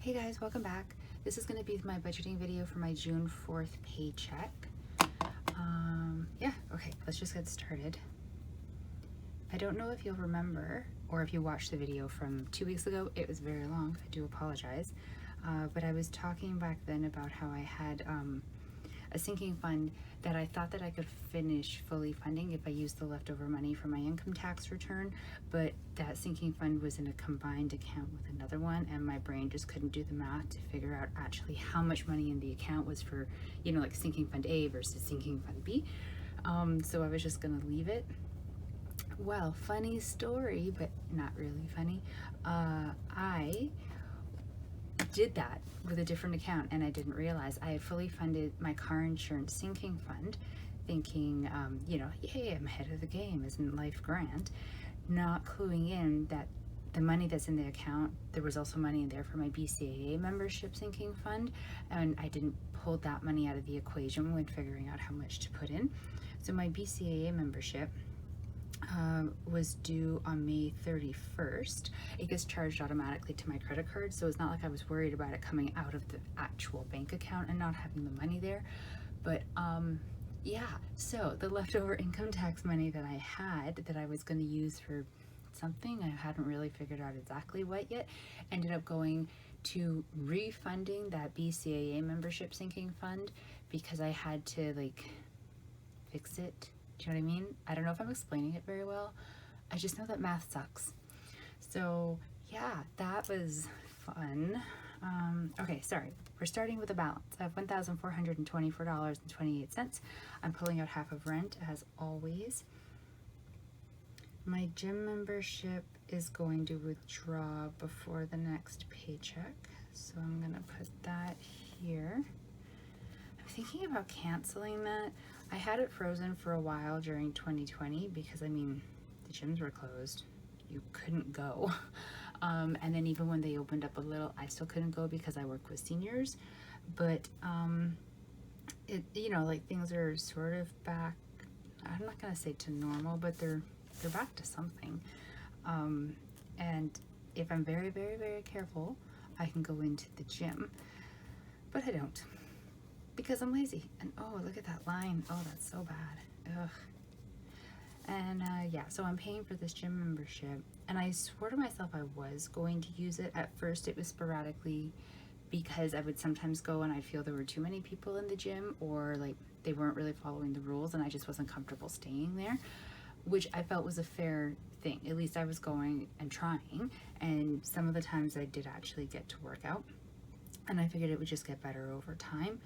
Hey guys, welcome back. This is going to be my budgeting video for my June 4th paycheck. Okay, let's just get started. I don't know if you'll remember or if you watched the video from 2 weeks ago. It was very long, I do apologize. But I was talking back then about how I had a sinking fund that I thought that I could finish fully funding if I used the leftover money from my income tax return, but that sinking fund was in a combined account with another one, and my brain just couldn't do the math to figure out actually how much money in the account was for, like sinking fund A versus sinking fund B. So I was just gonna leave it. Well, funny story, but not really funny. I did that with a different account and I didn't realize I had fully funded my car insurance sinking fund, thinking, yay, I'm ahead of the game, isn't life grand? Not cluing in that the money that's in the account, there was also money in there for my BCAA membership sinking fund, and I didn't pull that money out of the equation when figuring out how much to put in. So my BCAA membership was due on May 31st. It gets charged automatically to my credit card, so it's not like I was worried about it coming out of the actual bank account and not having the money there. But yeah, so the leftover income tax money that I had that I was going to use for something, I hadn't really figured out exactly what yet, ended up going to refunding that BCAA membership sinking fund because I had to fix it. Do you know what I mean? I don't know if I'm explaining it very well. I just know that math sucks. So yeah, that was fun. Okay, sorry. We're starting with a balance of $1,424.28. I'm pulling out half of rent as always. My gym membership is going to withdraw before the next paycheck, so I'm gonna put that here. I'm thinking about canceling that. I had it frozen for a while during 2020 because, the gyms were closed. You couldn't go. And then even when they opened up a little, I still couldn't go because I work with seniors. But, things are sort of back. I'm not going to say to normal, but they're back to something. And if I'm very, very, very careful, I can go into the gym. But I don't. Because I'm lazy. And oh, look at that line. Oh, that's so bad. Ugh. And so I'm paying for this gym membership, and I swore to myself I was going to use it. At first it was sporadically because I would sometimes go and I'd feel there were too many people in the gym, or they weren't really following the rules and I just wasn't comfortable staying there, which I felt was a fair thing. At least I was going and trying, and some of the times I did actually get to work out, and I figured it would just get better over time.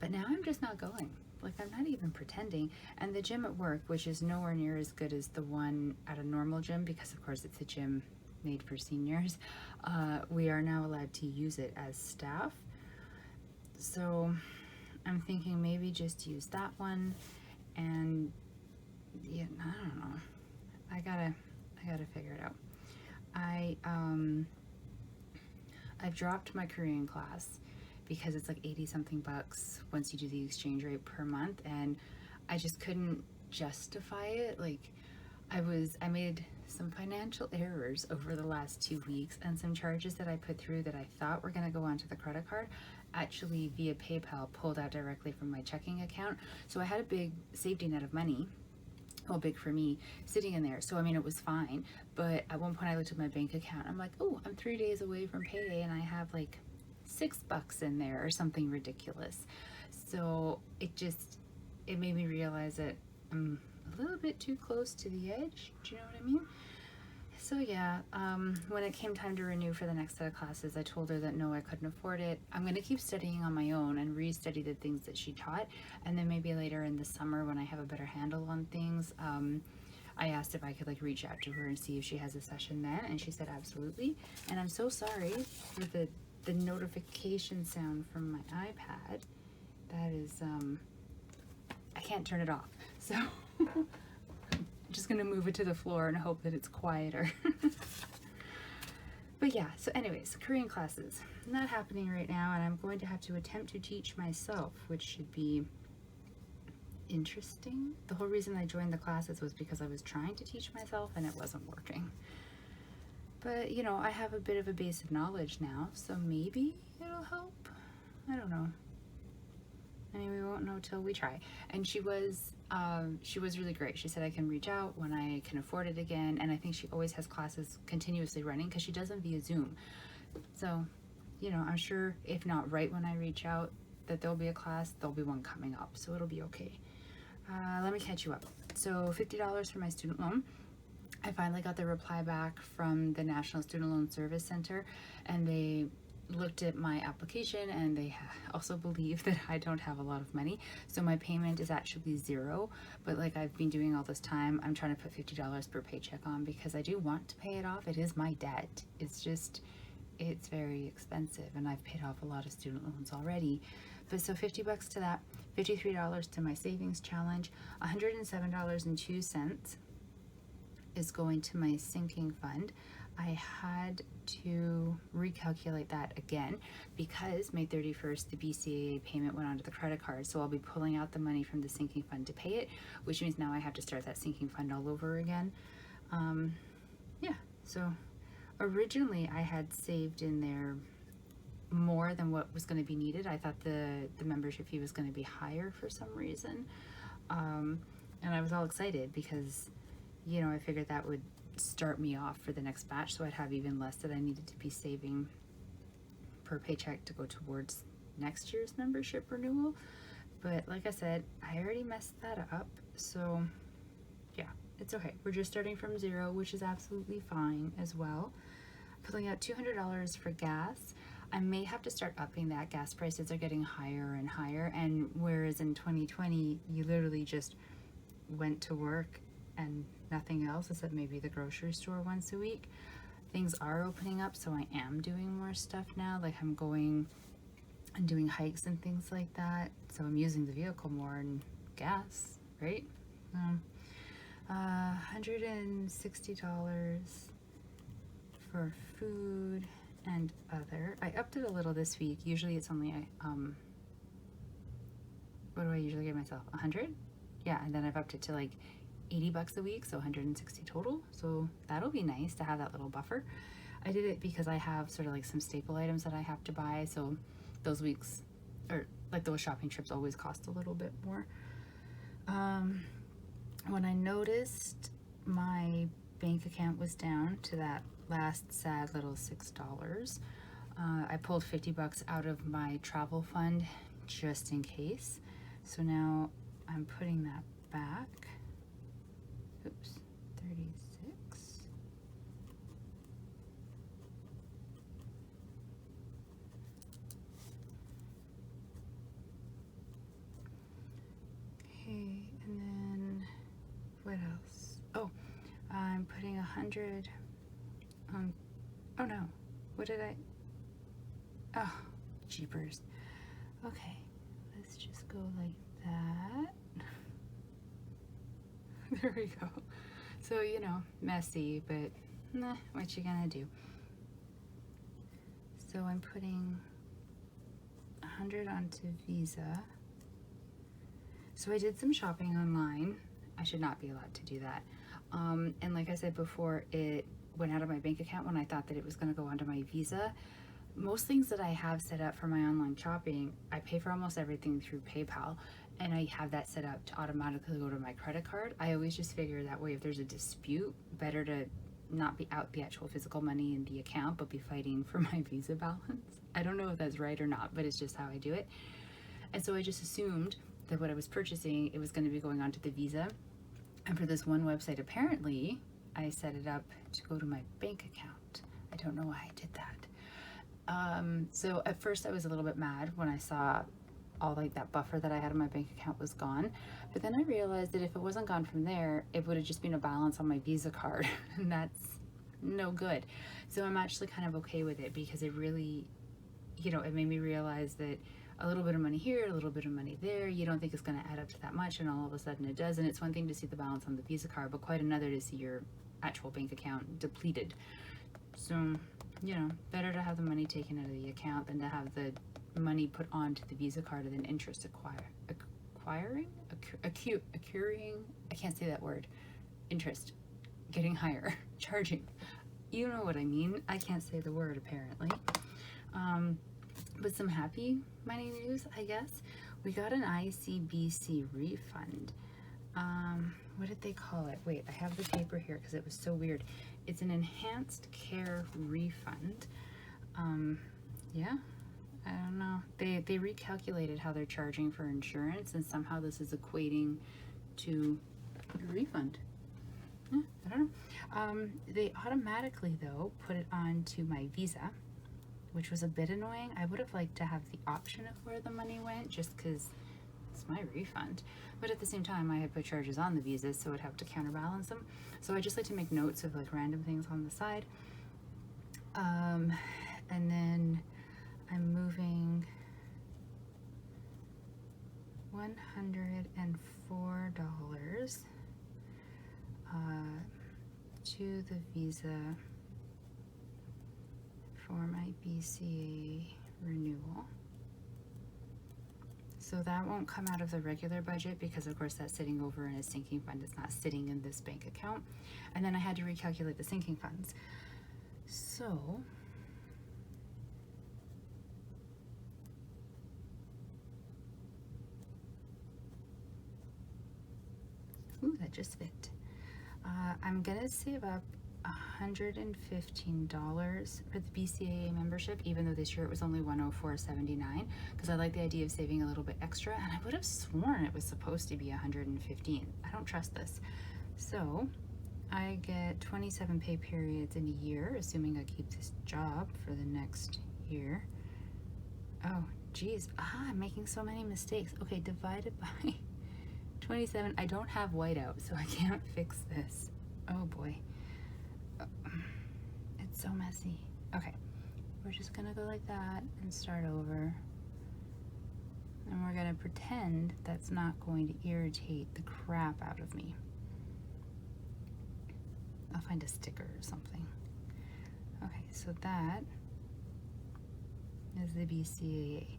But now I'm just not going. I'm not even pretending. And the gym at work, which is nowhere near as good as the one at a normal gym, because of course it's a gym made for seniors, we are now allowed to use it as staff. So I'm thinking maybe just use that one, and yeah, I don't know. I gotta figure it out. I've dropped my Korean class because it's like 80 something bucks once you do the exchange rate per month, and I just couldn't justify it. I made some financial errors over the last 2 weeks, and some charges that I put through that I thought were gonna go onto the credit card actually via PayPal pulled out directly from my checking account. So I had a big safety net of money, well, big for me, sitting in there. So it was fine, but at one point I looked at my bank account, I'm like, oh, I'm 3 days away from payday and I have $6 in there or something ridiculous. So it made me realize that I'm a little bit too close to the edge. Do you know what I mean? So yeah, when it came time to renew for the next set of classes, I told her that no, I couldn't afford it. I'm going to keep studying on my own and re-study the things that she taught, and then maybe later in the summer when I have a better handle on things, I asked if I could reach out to her and see if she has a session then, and she said absolutely. And I'm so sorry for the notification sound from my iPad. That is, I can't turn it off. So I'm just gonna move it to the floor and hope that it's quieter. But yeah, so anyways, Korean classes, not happening right now, and I'm going to have to attempt to teach myself, which should be interesting. The whole reason I joined the classes was because I was trying to teach myself and it wasn't working. But, you know, I have a bit of a base of knowledge now, so maybe it'll help. I don't know. I mean, we won't know till we try. And she was really great. She said I can reach out when I can afford it again, and I think she always has classes continuously running because she does them via Zoom. So, you know, I'm sure if not right when I reach out that there'll be a class, there'll be one coming up, so it'll be okay. Let me catch you up. So $50 for my student loan. I finally got the reply back from the National Student Loan Service Center, and they looked at my application and they also believe that I don't have a lot of money, so my payment is actually zero. But like I've been doing all this time, I'm trying to put $50 per paycheck on because I do want to pay it off. It is my debt. It's just, it's very expensive, and I've paid off a lot of student loans already. But so $50 to that, $53 to my savings challenge, $107.02 is going to my sinking fund. I had to recalculate that again because May 31st, the BCAA payment went onto the credit card. So I'll be pulling out the money from the sinking fund to pay it, which means now I have to start that sinking fund all over again. Yeah, so originally I had saved in there more than what was going to be needed. I thought the membership fee was going to be higher for some reason. And I was all excited because, you know, I figured that would start me off for the next batch, so I'd have even less that I needed to be saving per paycheck to go towards next year's membership renewal. But like I said, I already messed that up, so yeah, it's okay. We're just starting from zero, which is absolutely fine as well. Pulling out $200 for gas. I may have to start upping that. Gas prices are getting higher and higher, and whereas in 2020 you literally just went to work and nothing else except maybe the grocery store once a week, things are opening up, so I am doing more stuff now. Like I'm going and doing hikes and things like that, so I'm using the vehicle more and gas, right? $160 for food and other. I upped it a little this week. Usually it's only what do I usually give myself, 100? Yeah, and then I've upped it to like $80 a week, so 160 total. So that'll be nice to have that little buffer. I did it because I have sort of like some staple items that I have to buy, so those weeks, or like those shopping trips, always cost a little bit more. When I noticed my bank account was down to that last sad little $6, I pulled $50 out of my travel fund just in case. So now I'm putting that back. Oops, 36. Okay, and then what else? Oh, I'm putting 100 on, oh no, what did I, oh, jeepers. Okay, let's just go like that. There we go. So, you know, messy, but nah, what you gonna do? So I'm putting 100 onto Visa. So I did some shopping online. I should not be allowed to do that. And like I said before, it went out of my bank account when I thought that it was gonna go onto my Visa. Most things that I have set up for my online shopping, I pay for almost everything through PayPal, and I have that set up to automatically go to my credit card. I always just figure that way if there's a dispute, better to not be out the actual physical money in the account, but be fighting for my Visa balance. I don't know if that's right or not, but it's just how I do it. And so I just assumed that what I was purchasing, it was going to be going onto the Visa. And for this one website, apparently, I set it up to go to my bank account. I don't know why I did that. So at first I was a little bit mad when I saw all like that buffer that I had in my bank account was gone. But then I realized that if it wasn't gone from there, it would have just been a balance on my Visa card, and that's no good. So I'm actually kind of okay with it because it really, you know, it made me realize that a little bit of money here, a little bit of money there, you don't think it's going to add up to that much, and all of a sudden it does. And it's one thing to see the balance on the Visa card, but quite another to see your actual bank account depleted. So, you know, better to have the money taken out of the account than to have the money put onto the Visa card and then interest accruing, I can't say that word, interest getting higher, charging. You know what I mean. I can't say the word apparently. But some happy money news, I guess. We got an ICBC refund. What did they call it? Wait, I have the paper here because it was so weird. It's an enhanced care refund. Yeah, I don't know. They recalculated how they're charging for insurance, and somehow this is equating to a refund. Yeah, I don't know. They automatically, though, put it onto my Visa, which was a bit annoying. I would have liked to have the option of where the money went, just because it's my refund. But at the same time, I had put charges on the Visa, so I'd have to counterbalance them. So I just like to make notes of like random things on the side. And then I'm moving $104 to the Visa for my BCA renewal. So that won't come out of the regular budget because of course that's sitting over in a sinking fund. It's not sitting in this bank account. And then I had to recalculate the sinking funds. So ooh, that just fit. I'm gonna save up $115 for the BCAA membership, even though this year it was only $104.79, because I like the idea of saving a little bit extra, and I would have sworn it was supposed to be $115. I don't trust this. So I get 27 pay periods in a year, assuming I keep this job for the next year. Oh, geez. I'm making so many mistakes. Okay, divided by 27. I don't have whiteout, so I can't fix this. Oh boy. It's so messy. Okay, we're just gonna go like that and start over. And we're gonna pretend that's not going to irritate the crap out of me. I'll find a sticker or something. Okay, so that is the BCAA.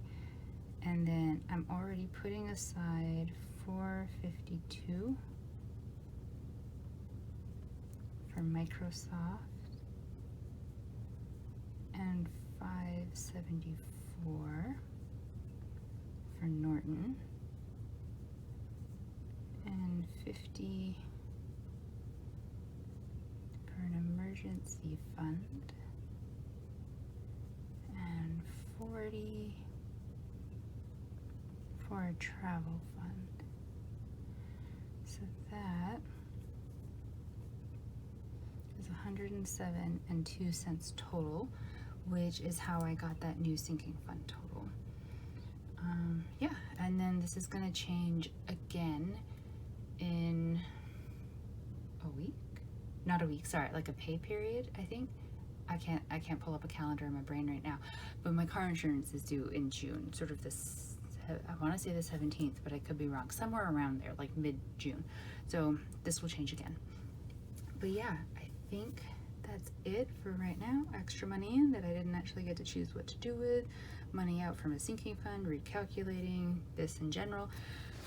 And then I'm already putting aside $452 for Microsoft and $574 for Norton and $50 for an emergency fund and $40 for a travel fund. So that is $107.02 total, which is how I got that new sinking fund total. Yeah, and then this is gonna change again in a week? Not a week, sorry, like a pay period, I think. I can't pull up a calendar in my brain right now, but my car insurance is due in June, sort of this, I want to say the 17th, but I could be wrong, somewhere around there, like mid-June. So this will change again. But yeah, I think that's it for right now. Extra money in that I didn't actually get to choose what to do with. Money out from a sinking fund, recalculating this in general.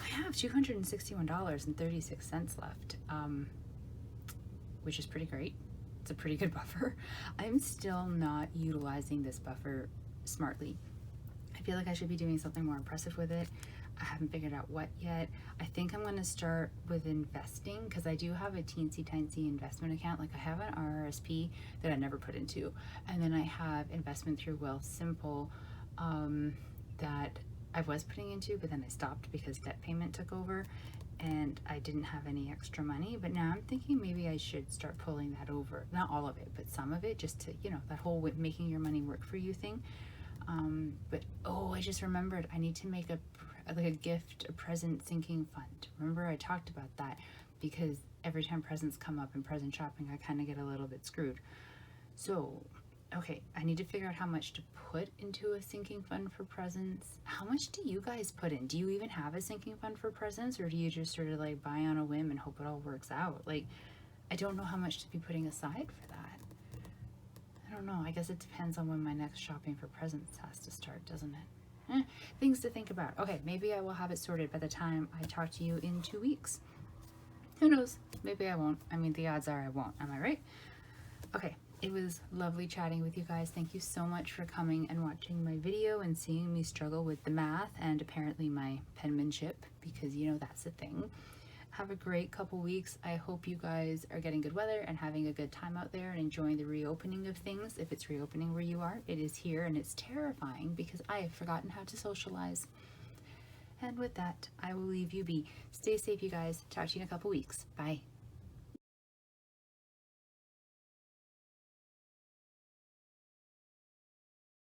I have $261.36 left, which is pretty great. It's a pretty good buffer. I'm still not utilizing this buffer smartly. I feel like I should be doing something more impressive with it. I haven't figured out what yet. I think I'm going to start with investing because I do have a teensy-tiny investment account. Like I have an RRSP that I never put into, and then I have investment through Wealthsimple that I was putting into, but then I stopped because debt payment took over and I didn't have any extra money. But now I'm thinking maybe I should start pulling that over. Not all of it, but some of it, just to, you know, that whole making your money work for you thing. But oh, I just remembered I need to make a present sinking fund. Remember I talked about that because every time presents come up in present shopping, I kind of get a little bit screwed. So, okay, I need to figure out how much to put into a sinking fund for presents. How much do you guys put in? Do you even have a sinking fund for presents, or do you just sort of like buy on a whim and hope it all works out? Like, I don't know how much to be putting aside for that. I don't know. I guess it depends on when my next shopping for presents has to start, doesn't it? Things to think about. Okay, maybe I will have it sorted by the time I talk to you in 2 weeks. Who knows? Maybe I won't. I mean, the odds are I won't. Am I right? Okay, It was lovely chatting with you guys. Thank you so much for coming and watching my video and seeing me struggle with the math and apparently my penmanship, because you know that's the thing. Have a great couple weeks. I hope you guys are getting good weather and having a good time out there and enjoying the reopening of things. If it's reopening where you are, it is here, and it's terrifying because I have forgotten how to socialize. And with that, I will leave you be. Stay safe, you guys. Talk to you in a couple weeks. Bye.